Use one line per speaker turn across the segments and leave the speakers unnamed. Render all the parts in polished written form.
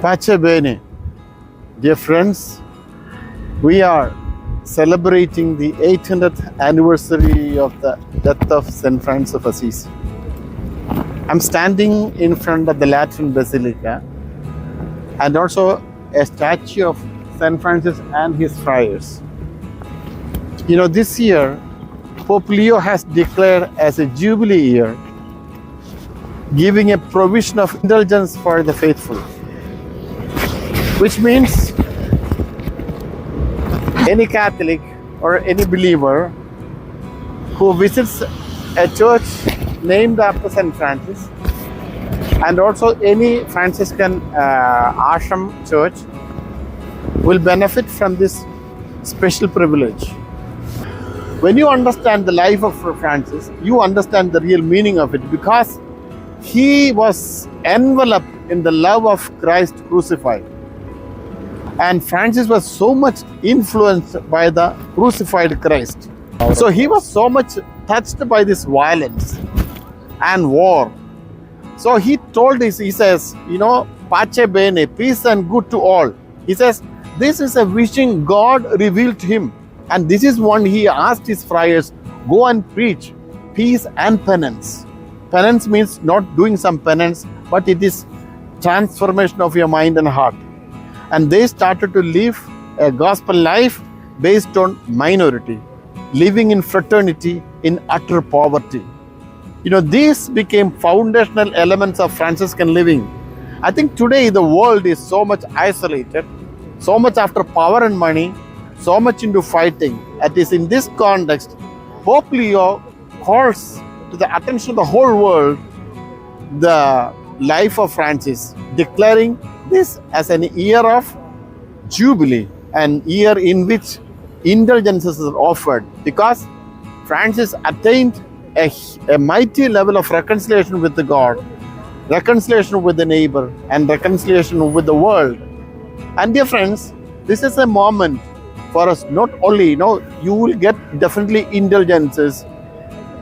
Pace bene, dear friends, we are celebrating the 800th anniversary of the death of St. Francis of Assisi. I'm standing in front of the Lateran Basilica and also a statue of St. Francis and his friars. You know, this year, Pope Leo has declared as a Jubilee year, giving a provision of indulgence for the faithful, which means any Catholic or any believer who visits a church named after St. Francis and also any Franciscan ashram church will benefit from this special privilege. When you understand the life of Francis, you understand the real meaning of it, because he was enveloped in the love of Christ crucified. And Francis was so much influenced by the crucified Christ. So he was so much touched by this violence and war. So he told us, he says, you know, pace bene, peace and good to all. He says, this is a vision God revealed to him. And this is one he asked his friars, go and preach peace and penance. Penance means not doing some penance, but it is transformation of your mind and heart. And they started to live a gospel life based on minority, living in fraternity, in utter poverty. You know, these became foundational elements of Franciscan living. I think today the world is so much isolated, so much after power and money, so much into fighting. It is in this context, Pope Leo calls to the attention of the whole world the life of Francis, declaring this as an year of Jubilee, an year in which indulgences are offered, because Francis attained a mighty level of reconciliation with the God, reconciliation with the neighbor, and reconciliation with the world. And dear friends, this is a moment for us, not only, you will get definitely indulgences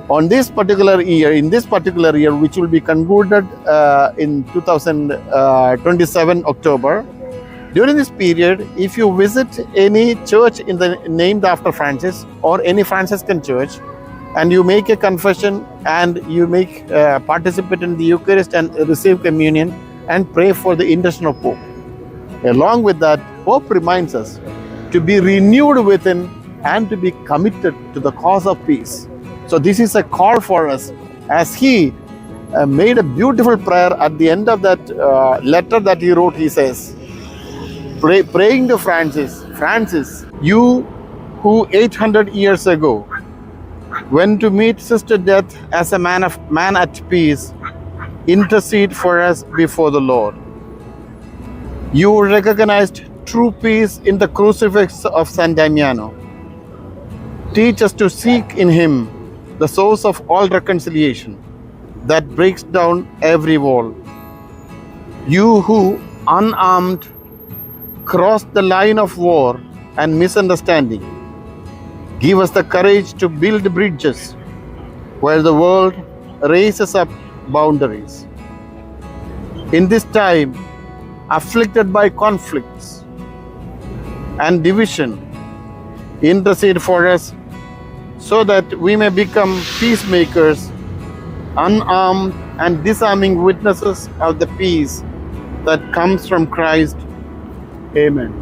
on this particular year, which will be concluded in 2027 October. During this period, if you visit any church named after Francis or any Franciscan church, and you make a confession and you participate in the Eucharist and receive communion and pray for the intercession of Pope. Along with that, Pope reminds us to be renewed within and to be committed to the cause of peace. So this is a call for us, as he made a beautiful prayer at the end of that letter that he wrote. He says, praying to Francis, Francis, you who 800 years ago went to meet Sister Death as a man at peace, intercede for us before the Lord. You recognized true peace in the crucifix of San Damiano. Teach us to seek in him the source of all reconciliation that breaks down every wall. You who, unarmed, crossed the line of war and misunderstanding, give us the courage to build bridges where the world raises up boundaries. In this time, afflicted by conflicts and division, intercede for us so that we may become peacemakers, unarmed and disarming witnesses of the peace that comes from Christ. Amen.